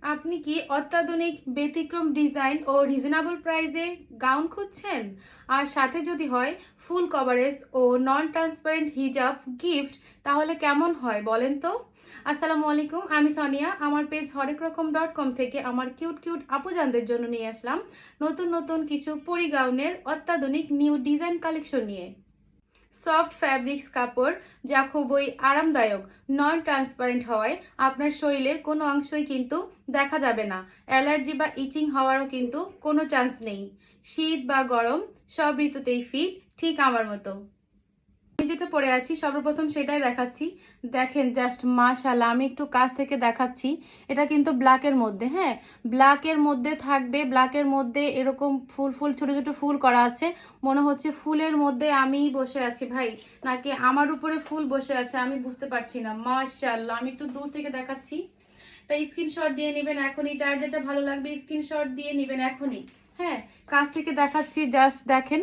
আপনি কি অত্যাধুনিক ব্যতিক্রম ডিজাইন ও রিজনেবল প্রাইসে গাউন খুঁজছেন? আর সাথে যদি হয় ফুল কভারেজ ও নন ট্রান্সপারেন্ট হিজাব গিফট, তাহলে কেমন হয় বলেন তো? আসসালামু আলাইকুম, আমি সোনিয়া। আমার পেজ হরেকরকম.com থেকে আমার কিউট কিউট আপুজানদের জন্য নিয়ে আসলাম নতুন নতুন কিছু পরি গাউনের অত্যাধুনিক নিউ ডিজাইন কালেকশন নিয়ে। সফট ফ্যাব্রিক্স কাপড় যা খুবই আরামদায়ক, নন ট্রান্সপারেন্ট হওয়ায় আপনার শরীরের কোনো অংশই কিন্তু দেখা যাবে না। অ্যালার্জি বা ইচিং হওয়ারও কিন্তু কোনো চান্স নেই। শীত বা গরম সব ঋতুতেই ফিট, ঠিক আমার মতো। আমি যেটা পরে আছি সর্বপ্রথম সেটাই দেখাচ্ছি। দেখেন জাস্ট মাশাআল্লাহ, আমি একটু কাছ থেকে দেখাচ্ছি। এটা কিন্তু ব্ল্যাকের মধ্যে, হ্যাঁ, ব্ল্যাকের মধ্যে থাকবে। ব্ল্যাকের মধ্যে এরকম ফুল ফুল ছোট ছোট ফুল করা আছে। মনে হচ্ছে ফুলের মধ্যে আমিই বসে আছি ভাই, নাকি আমার উপরে ফুল বসে আছে আমি বুঝতে পারছি না। মাশাআল্লাহ, আমি একটু দূর থেকে দেখাচ্ছি। তা স্ক্রিনশট দিয়ে নেবেন এখনই, যার যেটা ভালো লাগবে স্ক্রিনশট দিয়ে নেবেন এখনই। হ্যাঁ, কাছ থেকে দেখাচ্ছি, জাস্ট দেখেন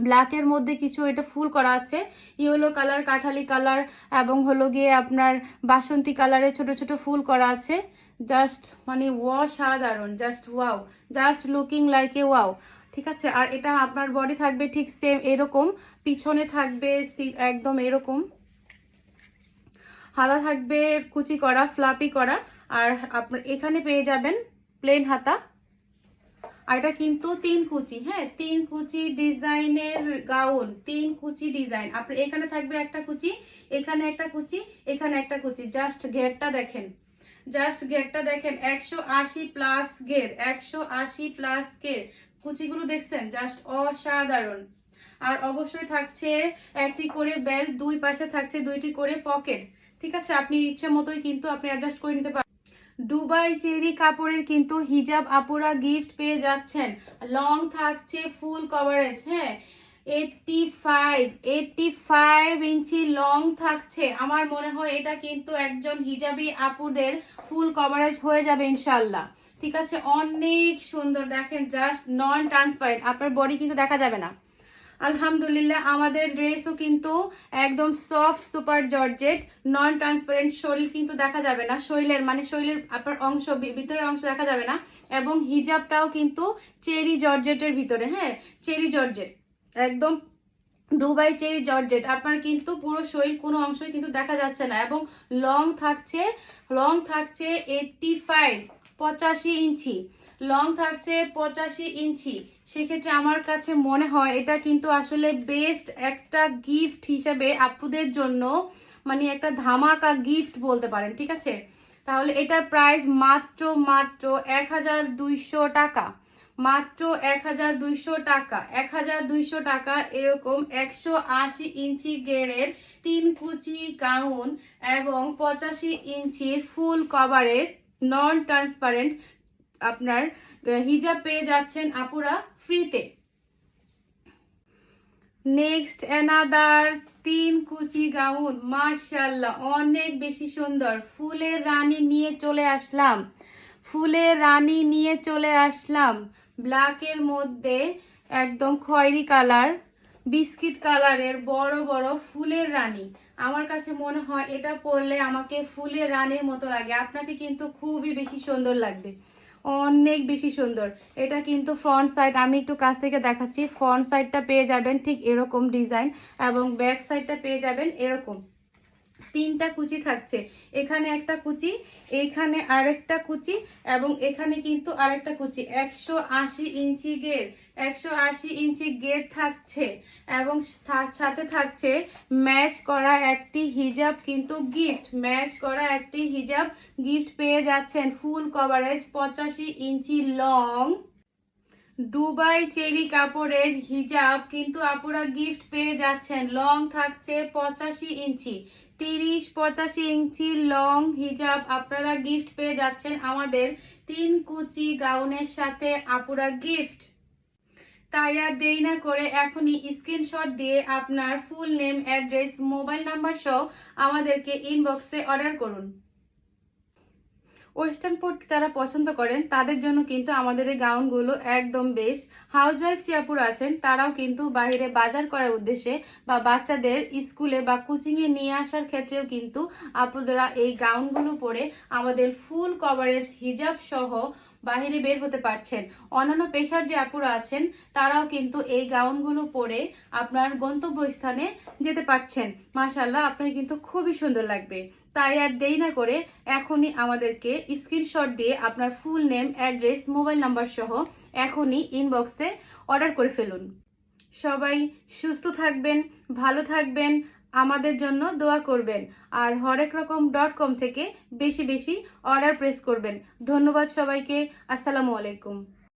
ব্ল্যাকের মধ্যে কিছু এটা ফুল করা আছে, ইয়েলো কালার, কাঠালি কালার এবং হলো গিয়ে আপনার বাসন্তী কালারে ছোট ছোট ফুল করা আছে। জাস্ট মানে অসাধারণ, just wow, just looking like a wow. ঠিক আছে, আর এটা আপনার বডি থাকবে ঠিক সেম এরকম, পিছনে থাকবে একদম এরকম, হাতা থাকবে কুচি করা, ফ্লাপি করা। আর আপনার এখানে পেয়ে যাবেন প্লেন হাতা। আর এটা কিন্তু 3 কুচি, হ্যাঁ, 3 কুচি ডিজাইনের গাউন, 3 কুচি ডিজাইন। আপনার এখানে থাকবে একটা কুচি, এখানে একটা কুচি, এখানে একটা কুচি। জাস্ট ঘেরটা দেখেন, জাস্ট ঘেরটা দেখেন, 180 প্লাস ঘের, 180 প্লাস ঘের। কুচিগুলো দেখছেন, জাস্ট অসাধারণ। আর অবশ্যই থাকছে একটি করে বেল্ট, দুই পাশে থাকছে 2টি করে পকেট। ঠিক আছে, আপনি ইচ্ছে মতোই কিন্তু আপনি অ্যাডজাস্ট করে নিতে পারেন। দুবাই চেরি কাপড়ের কিন্তু হিজাব আপুরা গিফট পেয়ে যাচ্ছেন। লং থাকছে ফুল কভারেজ, হ্যাঁ, 85 ইঞ্চি লং থাকছে। আমার মনে হয় এটা কিন্তু একজন হিজাবি আপুদের ফুল কভারেজ হয়ে যাবে ইনশাল্লাহ। ঠিক আছে, অনেক সুন্দর। দেখেন জাস্ট নন ট্রান্সপারেন্ট, আপনার বডি কিন্তু দেখা যাবে না। আলহামদুলিল্লাহ, আমাদের ড্রেসও কিন্তু একদম সফট সুপার জর্জেট, নন ট্রান্সপারেন্ট। শরীর কিন্তু দেখা যাবে না, শরীরের মানে শরীরের আপনার অংশ, ভিতরের অংশ দেখা যাবে না। এবং হিজাবটাও কিন্তু চেরি জর্জেটের ভিতরে, হ্যাঁ, চেরি জর্জেট, একদম দুবাই চেরি জর্জেট। আপনার কিন্তু পুরো শরীর কোনো অংশই কিন্তু দেখা যাচ্ছে না। এবং লং থাকছে, লং থাকছে 85 ইঞ্চি লং থাকছে, 85 ইঞ্চি। সেক্ষেত্রে আমার কাছে মনে হয় এটা কিন্তু আসলে বেস্ট একটা গিফট হিসেবে আপুদের জন্য, মানে একটা ধামাকা গিফট বলতে পারেন। ঠিক আছে, তাহলে এটার প্রাইস মাত্র মাত্র 1200 টাকা, মাত্র 1200 টাকা, 1200 টাকা। এরকম 180 ইঞ্চি গেরের 3 কুচি গাউন এবং 85 ইঞ্চির ফুল কভারেজ নন ট্রান্সপারেন্ট আপনার হিজাব পেয়ে যাচ্ছেন আপুরা ফ্রিতে। নেক্সট অ্যানাদার 3 কুচি গাউন, মাশাআল্লাহ, অনেক বেশি সুন্দর। ফুলের রানী নিয়ে চলে আসলাম, ফুলের রানী নিয়ে চলে আসলাম। ব্ল্যাকের মধ্যে একদম খয়েরি কালার, বিস্কিট কালারের বড় বড় ফুলের রানী। আমার কাছে মনে হয় এটা পরলে আমাকে ফুলের রানীর মতো লাগে। আপনাকে কিন্তু খুবই বেশি সুন্দর লাগবে, অনেক বেশি সুন্দর। এটা কিন্তু ফ্রন্ট সাইড, আমি একটু কাছ থেকে দেখাচ্ছি। ফ্রন্ট সাইডটা পেয়ে যাবেন ঠিক এরকম ডিজাইন এবং ব্যাক সাইডটা পেয়ে যাবেন এরকম। 3টা কুচি থাকছে, এখানে একটা কুচি, এইখানে আরেকটা কুচি এবং এখানে কিন্তু আরেকটা কুচি। 180 ইঞ্চি গের, 180 ইঞ্চি গের থাকছে এবং সাথে থাকছে ম্যাচ করা একটি হিজাব কিন্তু গিফট, ম্যাচ করা একটি হিজাব গিফট পেয়ে যাচ্ছেন। ফুল কভারেজ 85 ইঞ্চি লং দুবাই চেরি কাপড়ের হিজাব কিন্তু আপুরা গিফট পেয়ে যাচ্ছেন। লং থাকছে 85 ইঞ্চি, 30-85 ইঞ্চি লং হিজাব আপনারা গিফট পেয়ে যাচ্ছেন আমাদের 3 কুচি গাউনের সাথে আপুরা গিফট। তাই আর দেরি না করে এখনই স্ক্রিনশট দিয়ে আপনার full name, address, mobile number সহ আমাদেরকে ইনবক্সে অর্ডার করুন। ওয়েস্টার্ন পড়তে যারা পছন্দ করেন তাদের জন্য কিন্তু আমাদের এই গাউনগুলো একদম বেস্ট। হাউসওয়াইফ যে আপুরা আছেন তারাও কিন্তু বাইরে বাজার করার উদ্দেশ্যে বা বাচ্চাদের স্কুলে বা কোচিংয়ে নিয়ে আসার ক্ষেত্রেও কিন্তু আপুরা এই গাউনগুলো পরে আমাদের ফুল কভারেজ হিজাব সহ বাইরে বের হতে পারছেন। অন্যান্য পেশার যে আপুরা আছেন তারাও কিন্তু এই গাউনগুলো পরে আপনার গন্তব্যস্থানে যেতে পারছেন। মাশাআল্লাহ, আপনার কিন্তু খুবই সুন্দর লাগবে। তাই আর দেরি না করে এখনই আমাদেরকে স্ক্রিনশট দিয়ে আপনার full name, address, mobile number সহ এখনই ইনবক্সে অর্ডার করে ফেলুন। সবাই সুস্থ থাকবেন, ভালো থাকবেন, আমাদের জন্য দোয়া করবেন। আর horekrocom.com থেকে বেশি বেশি অর্ডার প্রেস করবেন। ধন্যবাদ সবাইকে। আসসালামু আলাইকুম।